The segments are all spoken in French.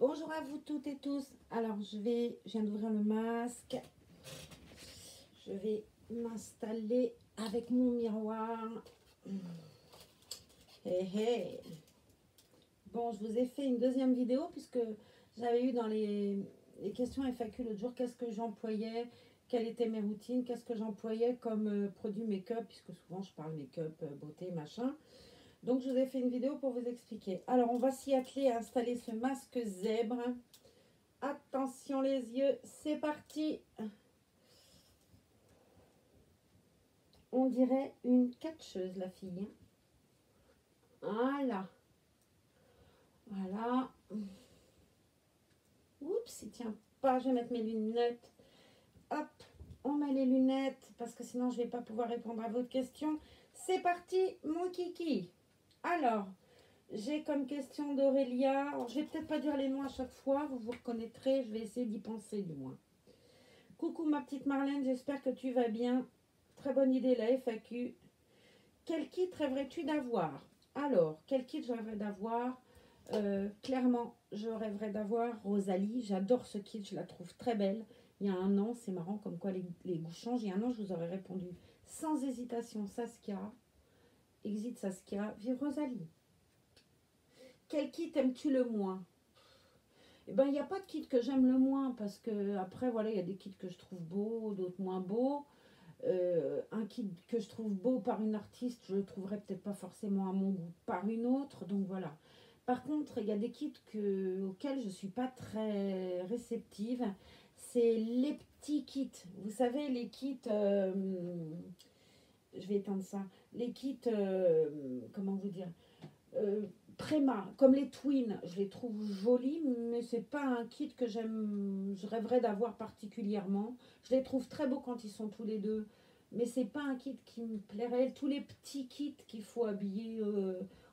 Bonjour à vous toutes et tous. Alors, je viens d'ouvrir le masque. Je vais m'installer avec mon miroir. Hey, hey. Bon, je vous ai fait une deuxième vidéo puisque j'avais eu dans les questions FAQ l'autre jour qu'est-ce que j'employais, quelles étaient mes routines, qu'est-ce que j'employais comme produit make-up, puisque souvent je parle make-up, beauté, machin. Donc, je vous ai fait une vidéo pour vous expliquer. Alors, on va s'y atteler à installer ce masque zèbre. Attention les yeux, c'est parti. On dirait une catcheuse, la fille. Voilà. Voilà. Oups, il tient pas. Je vais mettre mes lunettes. Hop, on met les lunettes parce que sinon je vais pas pouvoir répondre à votre question. C'est parti, mon kiki. Alors, j'ai comme question d'Aurélia. Alors, je vais peut-être pas dire les noms à chaque fois. Vous vous reconnaîtrez. Je vais essayer d'y penser du moins. Coucou ma petite Marlène, j'espère que tu vas bien. Très bonne idée la FAQ. Quel kit rêverais-tu d'avoir? Alors, quel kit je rêverais d'avoir? Clairement, je rêverais d'avoir Rosalie. J'adore ce kit, je la trouve très belle. Il y a un an, c'est marrant comme quoi les goûts changent. Il y a un an, je vous aurais répondu sans hésitation Saskia. Exit Saskia, vive Rosalie. Quel kit aimes-tu le moins? Eh ben, il n'y a pas de kit que j'aime le moins parce que après, voilà, il y a des kits que je trouve beaux, d'autres moins beaux. Un kit que je trouve beau par une artiste, je le trouverais peut-être pas forcément à mon goût par une autre. Donc voilà. Par contre, il y a des kits auxquels je ne suis pas très réceptive. C'est les petits kits. Vous savez, les kits... je vais éteindre ça. Les kits... comment vous dire Préma, comme les Twins, je les trouve jolis, mais c'est pas un kit que j'aime, je rêverais d'avoir particulièrement. Je les trouve très beaux quand ils sont tous les deux, mais c'est pas un kit qui me plairait. Tous les petits kits qu'il faut habiller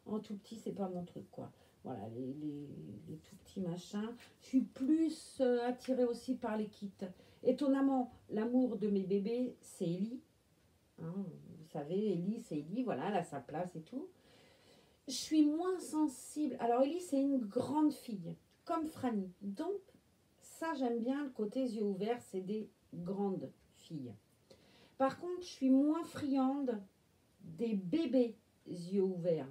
en tout petit, c'est pas mon truc, quoi. Voilà, les tout petits machins. Je suis plus attirée aussi par les kits. Étonnamment, l'amour de mes bébés, c'est Ellie. Hein, vous savez, Ellie, c'est Ellie, voilà, elle a sa place et tout. Je suis moins sensible. Alors, Ellie, c'est une grande fille, comme Franny. Donc, ça, j'aime bien le côté yeux ouverts, c'est des grandes filles. Par contre, je suis moins friande des bébés yeux ouverts.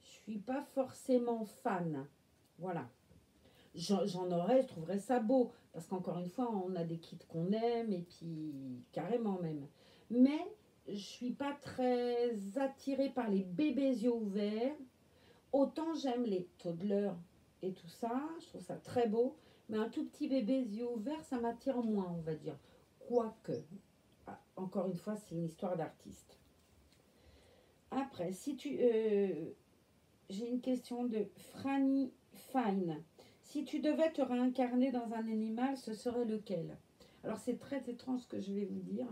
Je suis pas forcément fan. Voilà. J'en aurais, je trouverais ça beau. Parce qu'encore une fois, on a des kits qu'on aime, et puis carrément même. Mais je suis pas très attirée par les bébés yeux ouverts. Autant j'aime les toddlers et tout ça, je trouve ça très beau, mais un tout petit bébé yeux ouverts, ça m'attire moins, on va dire. Quoique, encore une fois, c'est une histoire d'artiste. Après, si tu... j'ai une question de Franny Fine. Si tu devais te réincarner dans un animal, ce serait lequel? Alors, c'est très étrange ce que je vais vous dire.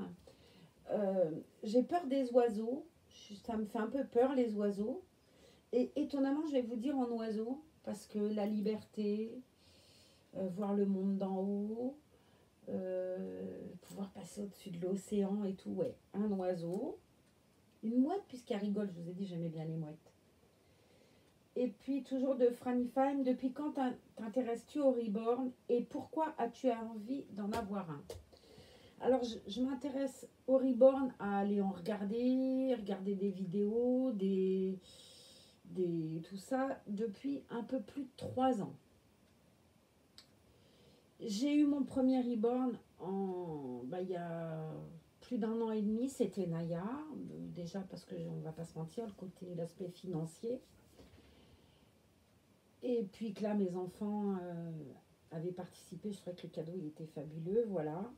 J'ai peur des oiseaux. Ça me fait un peu peur, les oiseaux. Et étonnamment, je vais vous dire en oiseau, parce que la liberté, voir le monde d'en haut, pouvoir passer au-dessus de l'océan et tout, ouais, un oiseau. Une mouette, puisqu'elle rigole, je vous ai dit, j'aimais bien les mouettes. Et puis, toujours de Franny Fine, depuis quand t'intéresses-tu au reborn et pourquoi as-tu envie d'en avoir un? Alors, je m'intéresse au reborn à aller en regarder des vidéos, tout ça, depuis un peu plus de 3 ans. J'ai eu mon premier reborn il y a plus d'1 an et demi, c'était Naya, déjà parce que on va pas se mentir, l'aspect financier. Et puis que là, mes enfants avaient participé, je trouvais que le cadeau il était fabuleux, voilà.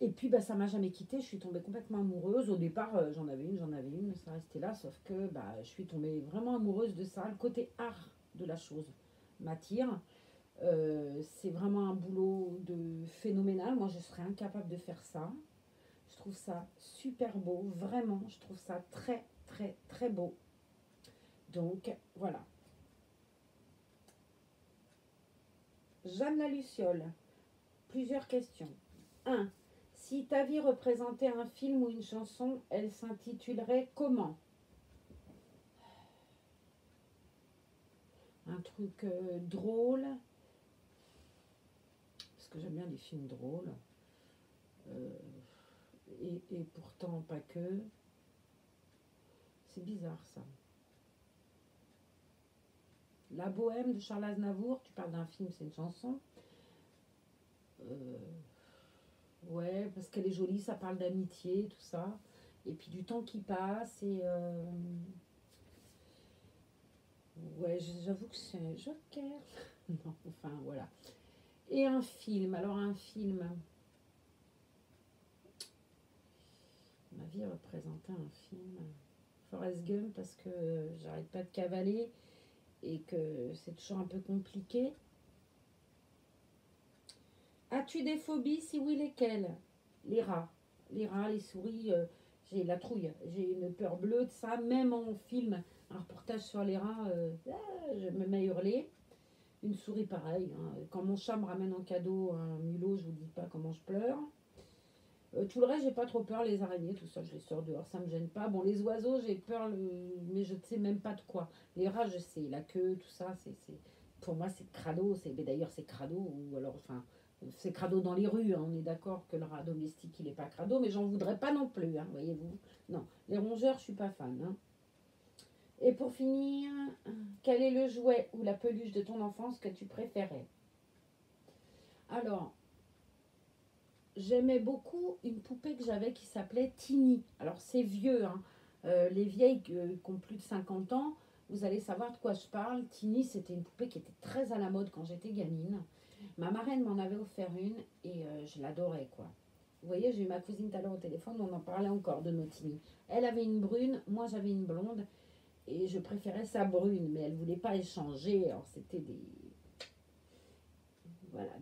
Et puis ça m'a jamais quitté, je suis tombée complètement amoureuse. Au départ, j'en avais une, ça restait là, sauf que je suis tombée vraiment amoureuse de ça. Le côté art de la chose m'attire. C'est vraiment un boulot phénoménal. Moi, je serais incapable de faire ça. Je trouve ça super beau, vraiment. Je trouve ça très, très, très beau. Donc, voilà. Jeanne la Luciole. Plusieurs questions. 1. Si ta vie représentait un film ou une chanson, elle s'intitulerait comment? un truc drôle. Parce que j'aime bien les films drôles. Euh, et pourtant pas que. C'est bizarre ça. La Bohème de Charles Aznavour, tu parles d'un film, c'est une chanson. Euh, ouais, parce qu'elle est jolie, ça parle d'amitié, tout ça. Et puis du temps qui passe et ouais, j'avoue que c'est un Joker. Non, enfin voilà. Et un film, alors un film. Ma vie représentait un film. Forrest Gump parce que j'arrête pas de cavaler et que c'est toujours un peu compliqué. As-tu des phobies? Si oui, lesquelles? Les rats. Les rats, les souris, j'ai la trouille. J'ai une peur bleue de ça. Même en film, un reportage sur les rats, je me mets à hurler. Une souris, pareil. Hein. Quand mon chat me ramène en cadeau un mulot, je vous dis pas comment je pleure. Tout le reste, j'ai pas trop peur. Les araignées, tout ça, je les sors dehors, ça me gêne pas. Bon, les oiseaux, j'ai peur, mais je ne sais même pas de quoi. Les rats, je sais, la queue, tout ça, pour moi, c'est crado. Mais d'ailleurs, c'est crado, ou alors, enfin, c'est crado dans les rues. Hein. On est d'accord que le rat domestique, il n'est pas crado, mais j'en voudrais pas non plus, hein, voyez-vous. Non, les rongeurs, je suis pas fan. Hein. Et pour finir, quel est le jouet ou la peluche de ton enfance que tu préférais? Alors, j'aimais beaucoup une poupée que j'avais qui s'appelait Tini. Alors c'est vieux, hein. Les vieilles qui ont plus de 50 ans, vous allez savoir de quoi je parle. Tini, c'était une poupée qui était très à la mode quand j'étais gamine. Ma marraine m'en avait offert une et je l'adorais, quoi. Vous voyez, j'ai eu ma cousine tout à l'heure au téléphone, on en parlait encore de nos Tini. Elle avait une brune, moi j'avais une blonde et je préférais sa brune, mais elle ne voulait pas échanger. Alors c'était des... Voilà,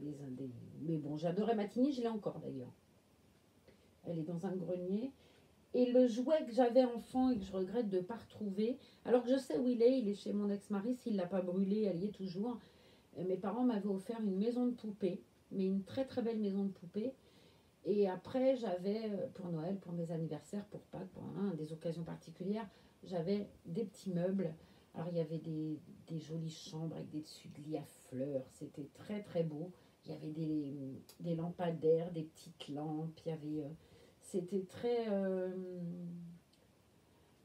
mais bon, j'adorais ma Tini, je l'ai encore d'ailleurs. Elle est dans un grenier. Et le jouet que j'avais enfant et que je regrette de ne pas retrouver, alors que je sais où il est chez mon ex-mari, s'il ne l'a pas brûlé, elle y est toujours. Mes parents m'avaient offert une maison de poupée, mais une très très belle maison de poupée. Et après, j'avais, pour Noël, pour mes anniversaires, pour Pâques, pour des occasions particulières, j'avais des petits meubles. Alors, il y avait des jolies chambres avec des dessus de lits à fleurs. C'était très, très beau. Il y avait des lampadaires, des petites lampes. Il y avait... c'était très...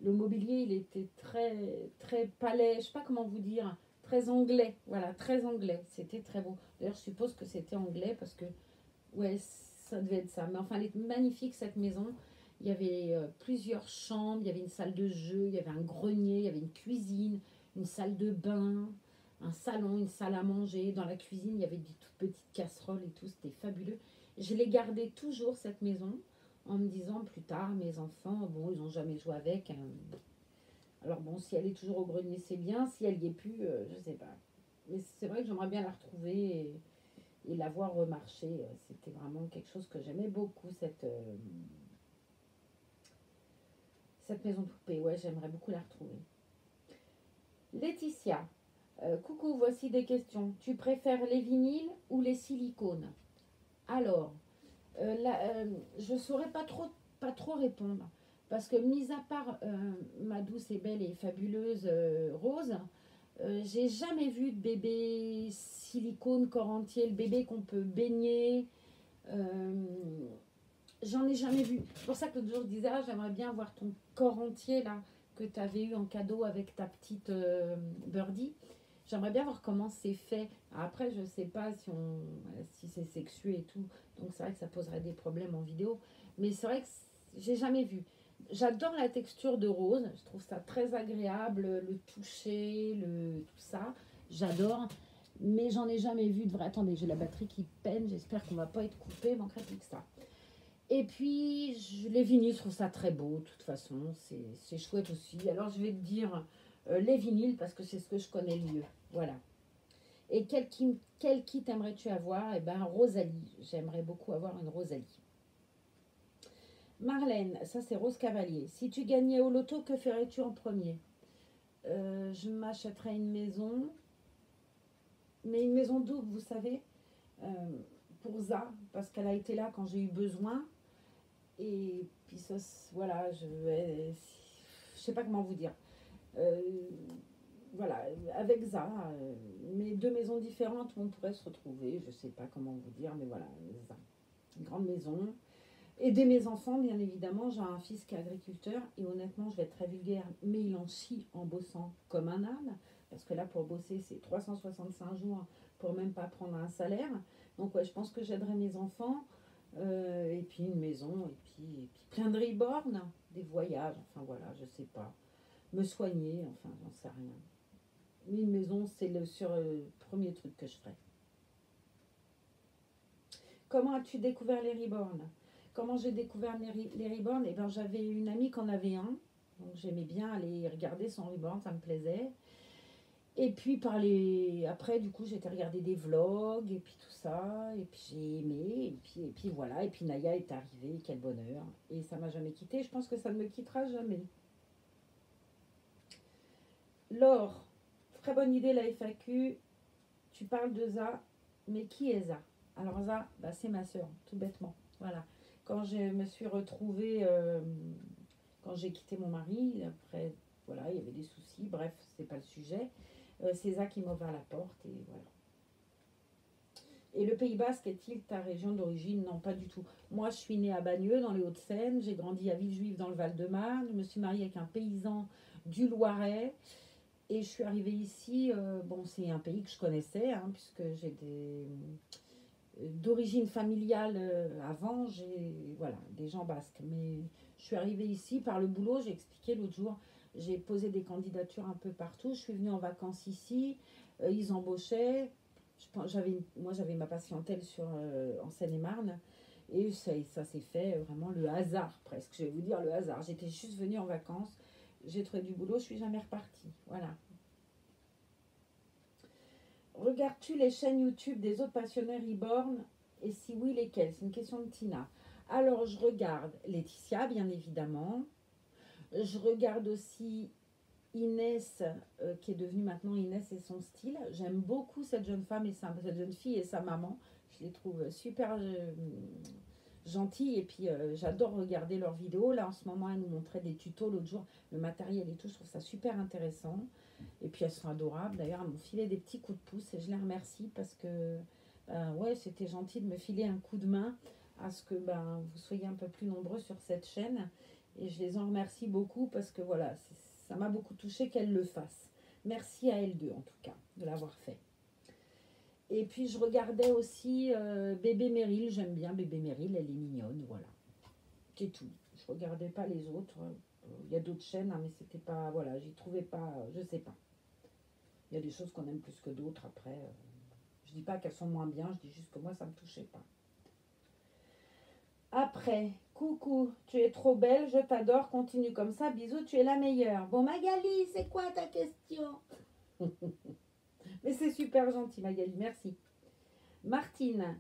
le mobilier, il était très, très palais. Je ne sais pas comment vous dire. Très anglais. Voilà, très anglais. C'était très beau. D'ailleurs, je suppose que c'était anglais parce que... Ouais, ça devait être ça. Mais enfin, elle est magnifique cette maison. Il y avait plusieurs chambres, il y avait une salle de jeu, il y avait un grenier, il y avait une cuisine, une salle de bain, un salon, une salle à manger. Dans la cuisine, il y avait des toutes petites casseroles et tout. C'était fabuleux. Je l'ai gardée toujours, cette maison, en me disant plus tard, mes enfants, bon, ils n'ont jamais joué avec. Hein. Alors bon, si elle est toujours au grenier, c'est bien. Si elle y est plus, je ne sais pas. Mais c'est vrai que j'aimerais bien la retrouver et la voir remarcher. C'était vraiment quelque chose que j'aimais beaucoup, cette maison de poupée. Ouais, j'aimerais beaucoup la retrouver. Laetitia, coucou, voici des questions. Tu préfères les vinyles ou les silicones? Alors, je ne saurais pas trop répondre. Parce que, mis à part ma douce et belle et fabuleuse Rose, j'ai jamais vu de bébé silicone corps entier, le bébé qu'on peut baigner. Euh, J'en ai jamais vu. C'est pour ça que l'autre jour je disais, ah, j'aimerais bien voir ton corps entier là, que tu avais eu en cadeau avec ta petite Birdie. J'aimerais bien voir comment c'est fait. Après, je sais pas si c'est sexué et tout. Donc c'est vrai que ça poserait des problèmes en vidéo. Mais c'est vrai que j'ai jamais vu. J'adore la texture de rose. Je trouve ça très agréable. Le toucher, tout ça. J'adore. Mais j'en ai jamais vu de vrai. Attendez, j'ai la batterie qui peine. J'espère qu'on va pas être coupé. Manquerait plus que ça. Et puis, les vinyles, je trouve ça très beau, de toute façon, c'est chouette aussi. Alors, je vais te dire les vinyles parce que c'est ce que je connais le mieux. Voilà. Et quel kit aimerais-tu avoir? Eh bien, Rosalie. J'aimerais beaucoup avoir une Rosalie. Marlène, ça c'est Rose Cavalier. Si tu gagnais au loto, que ferais-tu en premier? Je m'achèterais une maison, mais une maison double, vous savez, euh, pour Ça, parce qu'elle a été là quand j'ai eu besoin. Et puis ça, voilà, je sais pas comment vous dire. Euh, voilà, avec ça, mais deux maisons différentes où on pourrait se retrouver, je sais pas comment vous dire, mais voilà, ça. Une grande maison. Aider mes enfants, bien évidemment. J'ai un fils qui est agriculteur et honnêtement, je vais être très vulgaire, mais il en chie en bossant comme un âne. Parce que là, pour bosser, c'est 365 jours pour même pas prendre un salaire. Donc, ouais, je pense que j'aiderai mes enfants. Et puis une maison, et puis plein de reborn, des voyages, enfin voilà, je sais pas. Me soigner, enfin, j'en sais rien. Mais une maison, c'est le premier truc que je ferai. Comment as-tu découvert les reborn? Comment j'ai découvert les reborn? Eh ben, j'avais une amie qui en avait un. Donc j'aimais bien aller regarder son reborn, ça me plaisait. Et puis après, du coup, j'étais regarder des vlogs et puis tout ça. Et puis j'ai aimé. Et puis voilà. Et puis Naya est arrivée, quel bonheur. Et ça m'a jamais quitté. Je pense que ça ne me quittera jamais. Laure, très bonne idée la FAQ. Tu parles de Ça, mais qui est Ça? Alors Ça, bah, c'est ma soeur, tout bêtement. Voilà. Quand je me suis retrouvée, quand j'ai quitté mon mari, après, voilà, il y avait des soucis, bref, c'est pas le sujet. C'est ça qui m'a ouvert la porte et voilà. Et le Pays Basque est-il ta région d'origine? Non, pas du tout. Moi, je suis née à Bagneux, dans les Hauts-de-Seine. J'ai grandi à Villejuif, dans le Val-de-Marne. Je me suis mariée avec un paysan du Loiret. Et je suis arrivée ici. Bon, c'est un pays que je connaissais, hein, puisque j'ai d'origine familiale avant. J'ai voilà, des gens basques. Mais je suis arrivée ici par le boulot. J'ai expliqué l'autre jour. J'ai posé des candidatures un peu partout. Je suis venue en vacances ici. Ils embauchaient. Moi, j'avais ma patientèle en Seine-et-Marne. Et ça s'est fait vraiment le hasard, presque. Je vais vous dire le hasard. J'étais juste venue en vacances. J'ai trouvé du boulot. Je suis jamais repartie. Voilà. Regardes-tu les chaînes YouTube des autres passionnés reborn? Et si oui, lesquels? C'est une question de Tina. Alors, je regarde Laetitia, bien évidemment. Je regarde aussi Inès, qui est devenue maintenant Inès et son style. J'aime beaucoup cette jeune femme et cette jeune fille et sa maman. Je les trouve super gentilles et puis j'adore regarder leurs vidéos. Là en ce moment, elles nous montraient des tutos l'autre jour, le matériel et tout. Je trouve ça super intéressant. Et puis elles sont adorables. D'ailleurs, elles m'ont filé des petits coups de pouce et je les remercie parce que ouais, c'était gentil de me filer un coup de main à ce que vous soyez un peu plus nombreux sur cette chaîne. Et je les en remercie beaucoup parce que voilà, ça m'a beaucoup touché qu'elles le fassent. Merci à elles deux en tout cas de l'avoir fait. Et puis je regardais aussi Bébé Meryl, j'aime bien Bébé Meryl, elle est mignonne, voilà. C'est tout. Je regardais pas les autres. Il y a d'autres chaînes, hein, mais c'était pas, voilà, j'y trouvais pas, je sais pas. Il y a des choses qu'on aime plus que d'autres après. Je dis pas qu'elles sont moins bien, je dis juste que moi ça me touchait pas. Après, coucou, tu es trop belle, je t'adore, continue comme ça, bisous, tu es la meilleure. Bon Magali, c'est quoi ta question? Mais c'est super gentil Magali, merci. Martine,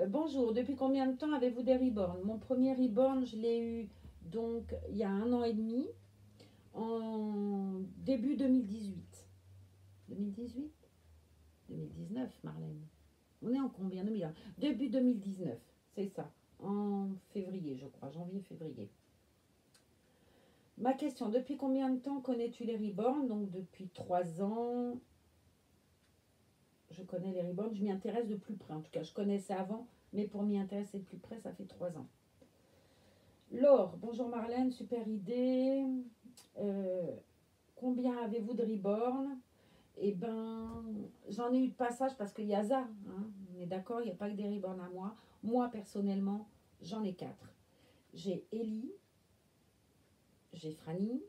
bonjour, depuis combien de temps avez-vous des reborn? Mon premier reborn, je l'ai eu donc il y a 1 an et demi, en début 2018. 2018? 2019, Marlène. On est en combien? 2001. Début 2019, c'est ça. En février, je crois, janvier-février. Ma question, depuis combien de temps connais-tu les reborn? Donc depuis 3 ans, je connais les reborn, je m'y intéresse de plus près. En tout cas, je connaissais avant, mais pour m'y intéresser de plus près, ça fait 3 ans. Laure, bonjour Marlène, super idée. Combien avez-vous de reborn? Eh ben, j'en ai eu de passage parce qu'il y a ça. Hein. On est d'accord, il n'y a pas que des reborn à moi. Moi, personnellement, j'en ai 4. J'ai Ellie, j'ai Franny,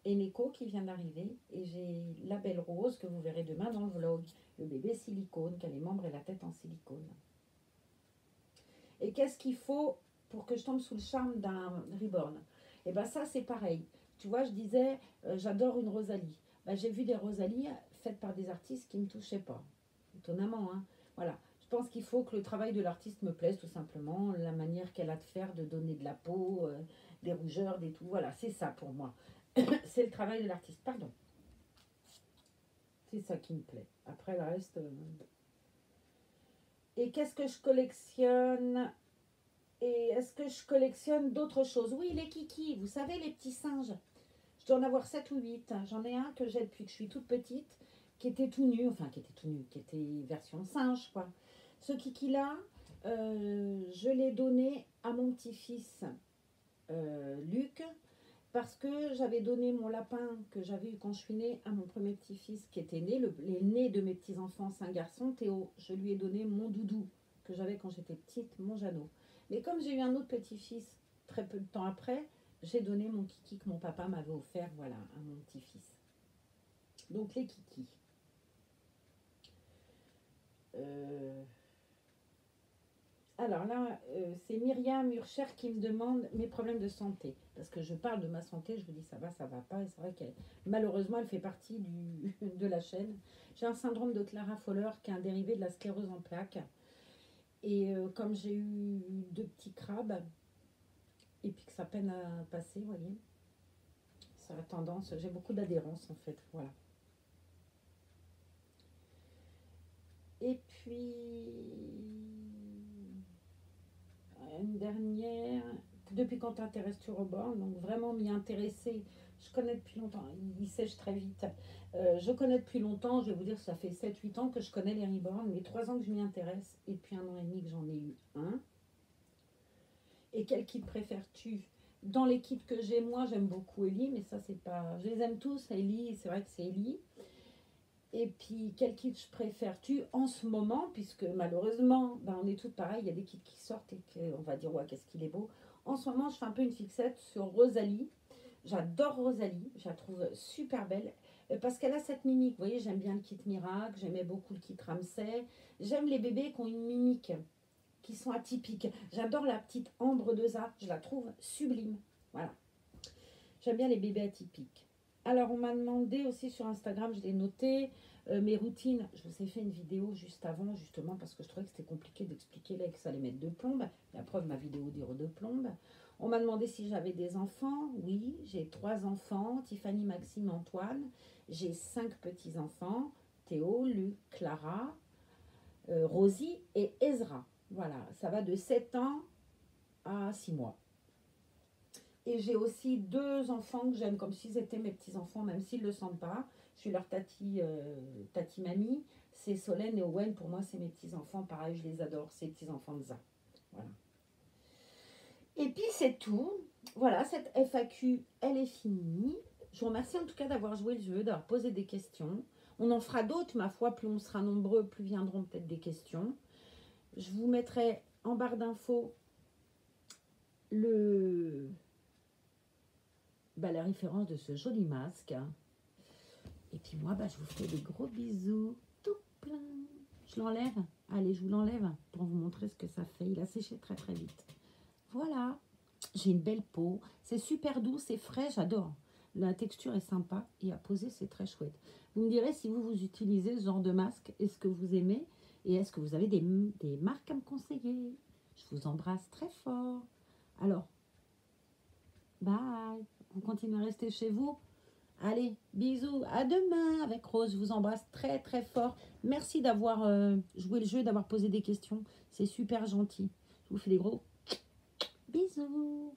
et Neko qui vient d'arriver. Et j'ai la belle Rose que vous verrez demain dans le vlog. Le bébé silicone, qui a les membres et la tête en silicone. Et qu'est-ce qu'il faut pour que je tombe sous le charme d'un reborn? Et bien ça, c'est pareil. Tu vois, je disais, j'adore une Rosalie. Ben, j'ai vu des Rosalies faites par des artistes qui ne me touchaient pas. Étonnamment, hein. Voilà. Je pense qu'il faut que le travail de l'artiste me plaise tout simplement. La manière qu'elle a de faire, de donner de la peau, des rougeurs, des tout. Voilà, c'est ça pour moi. C'est le travail de l'artiste. Pardon. C'est ça qui me plaît. Après, le reste... Et qu'est-ce que je collectionne? Et est-ce que je collectionne d'autres choses? Oui, les kikis, vous savez, les petits singes. Je dois en avoir 7 ou 8. J'en ai un que j'ai depuis que je suis toute petite, qui était tout nu, enfin qui était tout nu, qui était version singe, quoi. Ce kiki-là, je l'ai donné à mon petit-fils Luc, parce que j'avais donné mon lapin que j'avais eu quand je suis née à mon premier petit-fils qui était né, l'aîné de mes petits-enfants, c'est un garçon, Théo. Je lui ai donné mon doudou que j'avais quand j'étais petite, mon Jeannot. Mais comme j'ai eu un autre petit-fils très peu de temps après, j'ai donné mon kiki que mon papa m'avait offert, voilà, à mon petit-fils. Donc les kikis. Alors là, c'est Myriam Urcher qui me demande mes problèmes de santé. Parce que je parle de ma santé, je vous dis ça va pas. Et c'est vrai qu'elle, malheureusement, elle fait partie de la chaîne. J'ai un syndrome de Clara Fowler qui est un dérivé de la sclérose en plaques. Et comme j'ai eu 2 petits crabes, et puis que ça peine à passer, vous voyez, ça a tendance, j'ai beaucoup d'adhérence en fait, voilà. Et puis, une dernière, depuis quand t'intéresses-tu au bornes? Donc vraiment m'y intéresser, je connais depuis longtemps, il sèche très vite. Je connais depuis longtemps, je vais vous dire, ça fait 7-8 ans que je connais les reborn, mais 3 ans que je m'y intéresse, et depuis 1 an et demi que j'en ai eu un. Et quel kit préfères-tu? Dans les kits que j'ai, moi, j'aime beaucoup Ellie, mais ça, c'est pas... Je les aime tous, Ellie, c'est vrai que c'est Ellie. Et puis, quel kit préfères-tu en ce moment? Puisque malheureusement, ben, on est toutes pareilles, il y a des kits qui sortent et qu'on va dire, ouais, qu'est-ce qu'il est beau. En ce moment, je fais un peu une fixette sur Rosalie. J'adore Rosalie, je la trouve super belle. Parce qu'elle a cette mimique, vous voyez, j'aime bien le kit Miracle, j'aimais beaucoup le kit Ramsay. J'aime les bébés qui ont une mimique, qui sont atypiques. J'adore la petite Ambre de Ça, je la trouve sublime. Voilà. J'aime bien les bébés atypiques. Alors, on m'a demandé aussi sur Instagram, je l'ai noté, mes routines. Je vous ai fait une vidéo juste avant, justement, parce que je trouvais que c'était compliqué d'expliquer là que ça allait mettre 2 plombes. La preuve, ma vidéo dure 2 plombes. On m'a demandé si j'avais des enfants. Oui, j'ai 3 enfants, Tiffany, Maxime, Antoine. J'ai 5 petits-enfants, Théo, Luc, Clara, Rosie et Ezra. Voilà, ça va de 7 ans à 6 mois. Et j'ai aussi 2 enfants que j'aime comme s'ils étaient mes petits-enfants, même s'ils ne le sentent pas. Je suis leur tati mamie. C'est Solène et Owen, pour moi, c'est mes petits-enfants. Pareil, je les adore, ces petits-enfants de Ça. Voilà. Et puis, c'est tout. Voilà, cette FAQ, elle est finie. Je vous remercie en tout cas d'avoir joué le jeu, d'avoir posé des questions. On en fera d'autres, ma foi. Plus on sera nombreux, plus viendront peut-être des questions. Je vous mettrai en barre d'infos la référence de ce joli masque. Et puis moi, je vous fais des gros bisous. Tout plein. Je l'enlève. Allez, je vous l'enlève pour vous montrer ce que ça fait. Il a séché très très vite. Voilà. J'ai une belle peau. C'est super doux, c'est frais, j'adore. La texture est sympa et à poser, c'est très chouette. Vous me direz si vous utilisez ce genre de masque, est-ce que vous aimez et est-ce que vous avez des marques à me conseiller? Je vous embrasse très fort. Alors, bye. Vous continuez à rester chez vous. Allez, bisous. À demain avec Rose. Je vous embrasse très très fort. Merci d'avoir joué le jeu, d'avoir posé des questions. C'est super gentil. Je vous fais des gros bisous.